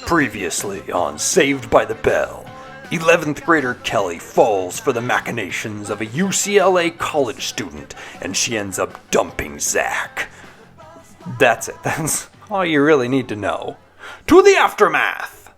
Previously on Saved by the Bell, 11th grader Kelly falls for the machinations of a UCLA college student, and she ends up dumping Zack. That's it. That's all you really need to know. To the aftermath!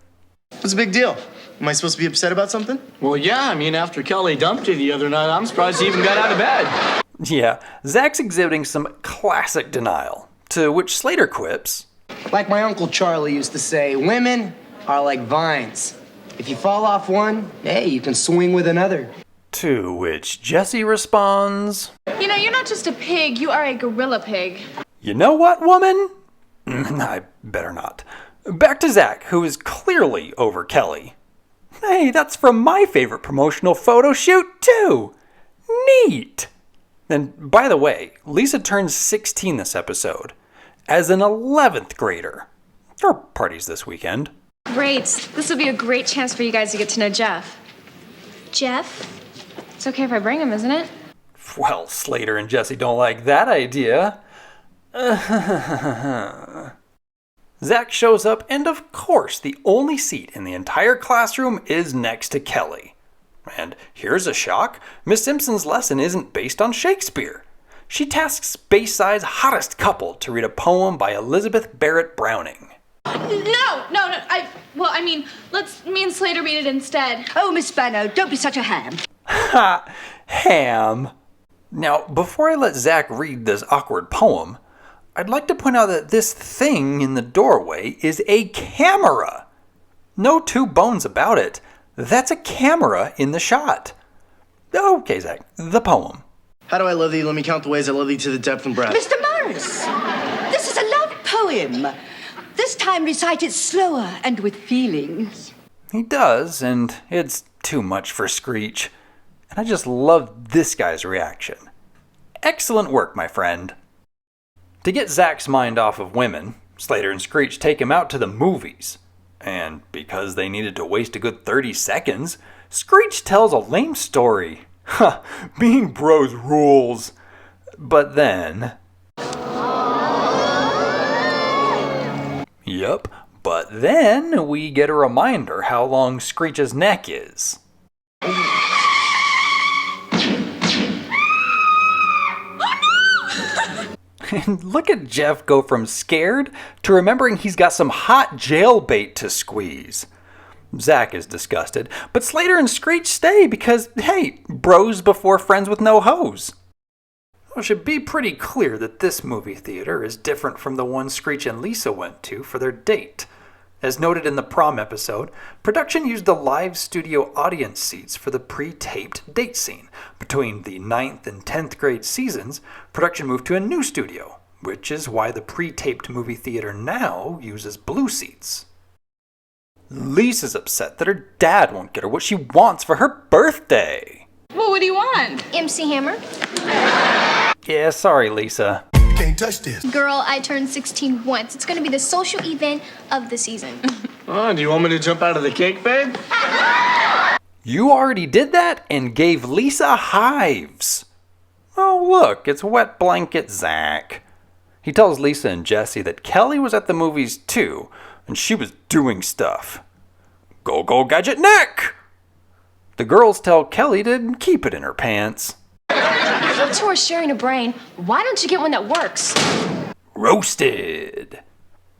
What's the big deal? Am I supposed to be upset about something? Well, yeah, after Kelly dumped you the other night, I'm surprised you even got out of bed. Yeah, Zack's exhibiting some classic denial, to which Slater quips, like my Uncle Charlie used to say, women are like vines. If you fall off one, hey, you can swing with another. To which Jesse responds, You know, you're not just a pig, you are a gorilla pig. You know what, woman? I better not. Back to Zack, who is clearly over Kelly. Hey, that's from my favorite promotional photo shoot, too. Neat. And by the way, Lisa turns 16 this episode, as an 11th grader. There are parties this weekend. Great. This will be a great chance for you guys to get to know Jeff. Jeff? It's okay if I bring him, isn't it? Well, Slater and Jesse don't like that idea. Zack shows up, and of course, the only seat in the entire classroom is next to Kelly. And here's a shock, Miss Simpson's lesson isn't based on Shakespeare. She tasks Bayside's hottest couple to read a poem by Elizabeth Barrett Browning. No. Let's me and Slater read it instead. Oh, Miss Spano, don't be such a ham. Ha! Ham! Now, before I let Zack read this awkward poem, I'd like to point out that this thing in the doorway is a camera. No two bones about it. That's a camera in the shot. Okay, Zack, the poem. How do I love thee? Let me count the ways I love thee to the depth and breadth. Mr. Morris, this is a love poem. This time recited slower and with feeling. He does, and it's too much for Screech. And I just love this guy's reaction. Excellent work, my friend. To get Zack's mind off of women, Slater and Screech take him out to the movies. And because they needed to waste a good 30 seconds, Screech tells a lame story. Ha, being bros rules. But then... Yup, but then we get a reminder how long Screech's neck is. And look at Jeff go from scared to remembering he's got some hot jailbait to squeeze. Zack is disgusted, but Slater and Screech stay because, hey, bros before friends with no hose. It should be pretty clear that this movie theater is different from the one Screech and Lisa went to for their date. As noted in the prom episode, production used the live studio audience seats for the pre-taped date scene. Between the 9th and 10th grade seasons, production moved to a new studio, which is why the pre-taped movie theater now uses blue seats. Lisa's upset that her dad won't get her what she wants for her birthday. Well, what do you want? MC Hammer. Yeah, sorry, Lisa. Can't touch this. Girl, I turned 16 once. It's gonna be the social event of the season. Oh, do you want me to jump out of the cake, babe? You already did that and gave Lisa hives. Oh, look, it's Wet Blanket Zack. He tells Lisa and Jesse that Kelly was at the movies too, and she was doing stuff. Go, Gadget Nick! The girls tell Kelly to keep it in her pants. You two are sharing a brain. Why don't you get one that works? Roasted.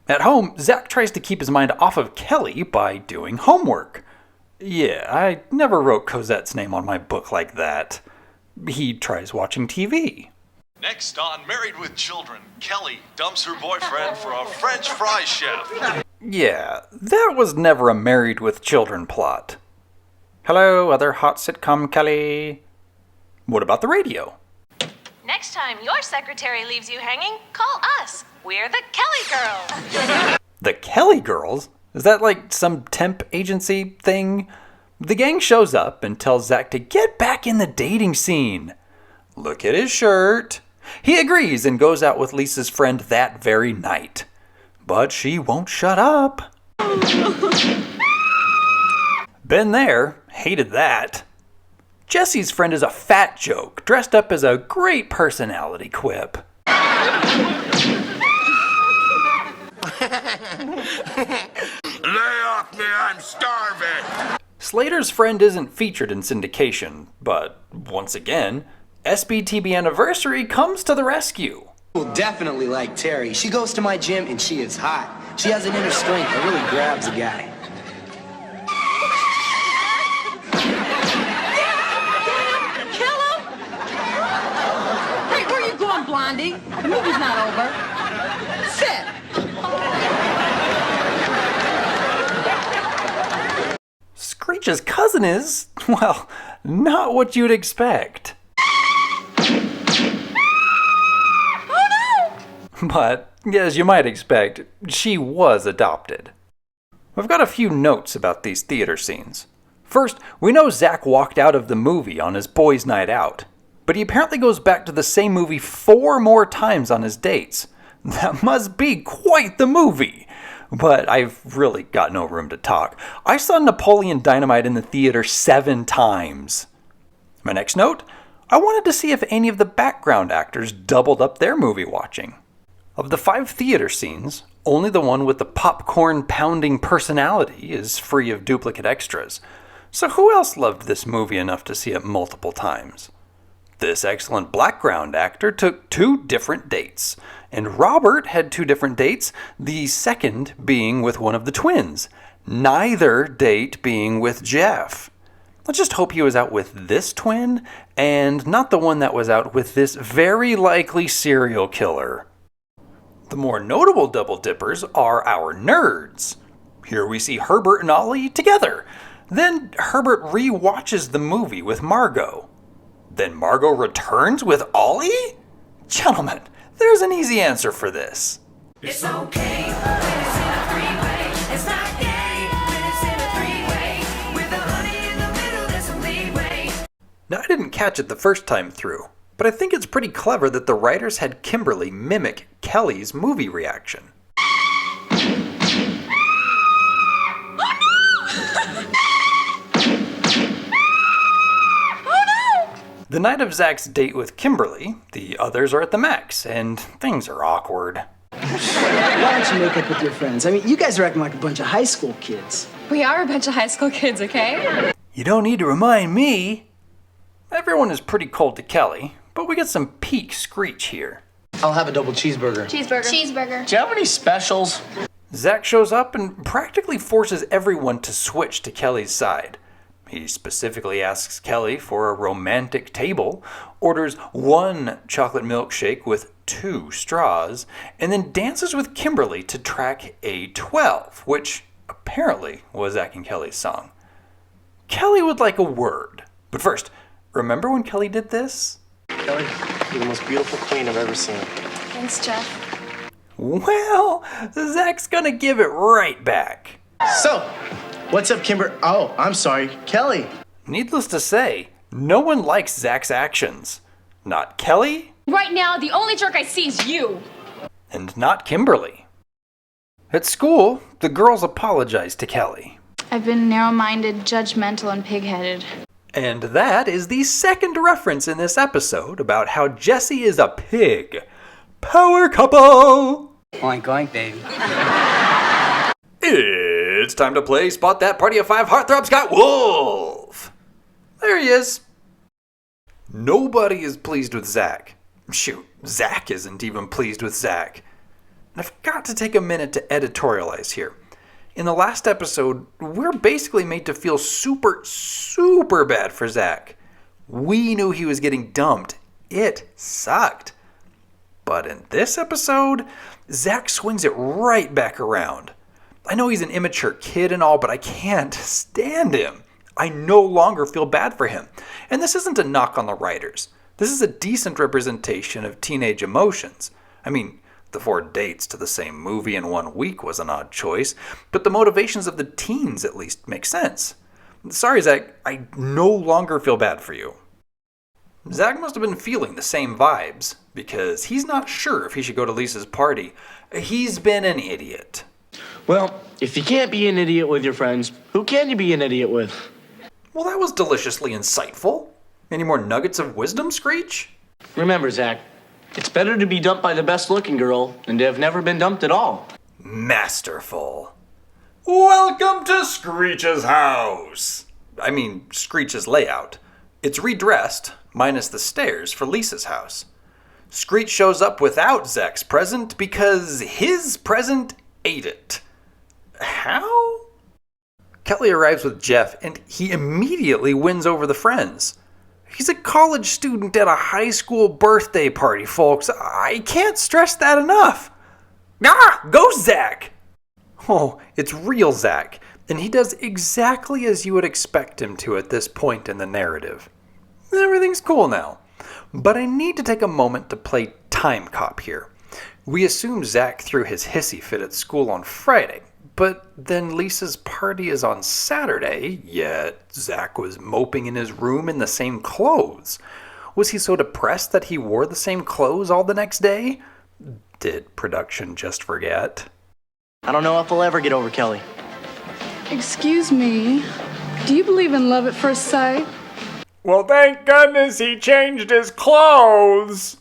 At home, Zack tries to keep his mind off of Kelly by doing homework. Yeah, I never wrote Cosette's name on my book like that. He tries watching TV. Next on Married with Children, Kelly dumps her boyfriend for a French fry chef. Yeah, that was never a Married with Children plot. Hello, other hot sitcom Kelly. What about the radio? Next time your secretary leaves you hanging, call us. We're the Kelly Girls. The Kelly Girls? Is that like some temp agency thing? The gang shows up and tells Zack to get back in the dating scene. Look at his shirt. He agrees and goes out with Lisa's friend that very night. But she won't shut up. Been there. Hated that. Jesse's friend is a fat joke, dressed up as a great personality quip. Lay off me, I'm starving! Slater's friend isn't featured in syndication, but once again, SBTB Anniversary comes to the rescue. Will definitely like Terry. She goes to my gym and she is hot. She has an inner strength that really grabs a guy. Kill him! Hey, where you going, Blondie? The movie's not over. Sit! Screech's cousin is, well, not what you'd expect. But, as you might expect, she was adopted. We've got a few notes about these theater scenes. First, we know Zack walked out of the movie on his boys' night out, but he apparently goes back to the same movie 4 more times on his dates. That must be quite the movie! But I've really got no room to talk. I saw Napoleon Dynamite in the theater 7 times. My next note, I wanted to see if any of the background actors doubled up their movie watching. Of the 5 theater scenes, only the one with the popcorn-pounding personality is free of duplicate extras. So who else loved this movie enough to see it multiple times? This excellent background actor took 2 different dates, and Robert had 2 different dates, the second being with one of the twins, neither date being with Jeff. Let's just hope he was out with this twin, and not the one that was out with this very likely serial killer. The more notable double dippers are our nerds. Here we see Herbert and Ollie together. Then Herbert re-watches the movie with Margot. Then Margot returns with Ollie? Gentlemen, there's an easy answer for this. It's okay when it's in a three-way. It's not gay when it's in a three-way. With a honey in the middle, there's some leeway. Now, I didn't catch it the first time through, but I think it's pretty clever that the writers had Kimberly mimic Kelly's movie reaction. The night of Zack's date with Kimberly, the others are at the Max, and things are awkward. Why don't you make up with your friends? I mean, you guys are acting like a bunch of high school kids. We are a bunch of high school kids, okay? You don't need to remind me. Everyone is pretty cold to Kelly, but we get some peak Screech here. I'll have a double cheeseburger. Cheeseburger. Do you have any specials? Zack shows up and practically forces everyone to switch to Kelly's side. He specifically asks Kelly for a romantic table, orders 1 chocolate milkshake with 2 straws, and then dances with Kimberly to track A12, which apparently was Zack and Kelly's song. Kelly would like a word. But first, remember when Kelly did this? Kelly, you're the most beautiful queen I've ever seen. Thanks, Jeff. Well, Zack's gonna give it right back. So, what's up, Kimber? Oh, I'm sorry, Kelly. Needless to say, no one likes Zack's actions. Not Kelly, Right now, the only jerk I see is you. and not Kimberly. At school, the girls apologize to Kelly. I've been narrow-minded, judgmental, and pig-headed. And that is the second reference in this episode about how Jesse is a pig. Power couple! Oink, oink, baby. It's time to play Spot That Party of 5 Heartthrobs Got Wolf! There he is. Nobody is pleased with Zack. Shoot, Zack isn't even pleased with Zack. And I've got to take a minute to editorialize here. In the last episode, we're basically made to feel super bad for Zack. We knew he was getting dumped. It sucked. But in this episode, Zack swings it right back around. I know he's an immature kid and all, but I can't stand him. I no longer feel bad for him. And this isn't a knock on the writers. This is a decent representation of teenage emotions. I mean, the 4 dates to the same movie in 1 week was an odd choice, but the motivations of the teens at least make sense. Sorry, Zack, I no longer feel bad for you. Zack must have been feeling the same vibes, because he's not sure if he should go to Lisa's party. He's been an idiot. Well, if you can't be an idiot with your friends, who can you be an idiot with? Well, that was deliciously insightful. Any more nuggets of wisdom, Screech? Remember, Zack, it's better to be dumped by the best-looking girl than to have never been dumped at all. Masterful. Welcome to Screech's house. I mean, Screech's layout. It's redressed, minus the stairs, for Lisa's house. Screech shows up without Zack's present because his present ate it. How? Kelly arrives with Jeff and he immediately wins over the friends. He's a college student at a high school birthday party, folks. I can't stress that enough. Ah, go Zack! Oh, it's real Zack, and he does exactly as you would expect him to at this point in the narrative. Everything's cool now. But I need to take a moment to play time cop here. We assume Zack threw his hissy fit at school on Friday, but then Lisa's party is on Saturday, yet Zack was moping in his room in the same clothes. Was he so depressed that he wore the same clothes all the next day? Did production just forget? I don't know if I'll ever get over Kelly. Excuse me. Do you believe in love at first sight? Well, thank goodness he changed his clothes.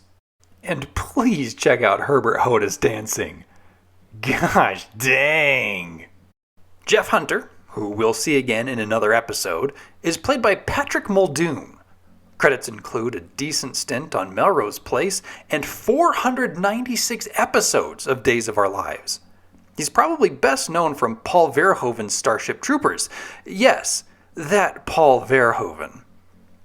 And please check out Herbert Hoda's dancing. Gosh dang. Jeff Hunter, who we'll see again in another episode, is played by Patrick Muldoon. Credits include a decent stint on Melrose Place and 496 episodes of Days of Our Lives. He's probably best known from Paul Verhoeven's Starship Troopers. Yes, that Paul Verhoeven.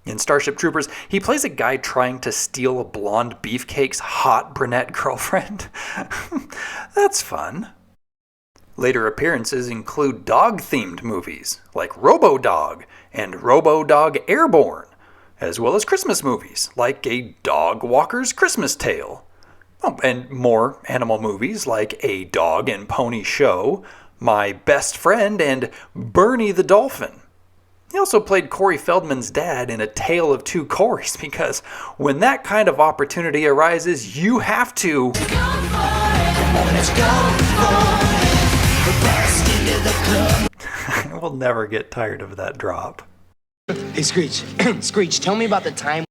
In Starship Troopers, he plays a guy trying to steal a blonde beefcake's hot brunette girlfriend. That's fun. Later appearances include dog-themed movies like Robo Dog and Robo Dog Airborne, as well as Christmas movies like A Dog Walker's Christmas Tale. Oh, and more animal movies like A Dog and Pony Show, My Best Friend, and Bernie the Dolphin. He also played Corey Feldman's dad in A Tale of Two Corys because when that kind of opportunity arises, you have to... I will never get tired of that drop. Hey, Screech. Screech, tell me about the time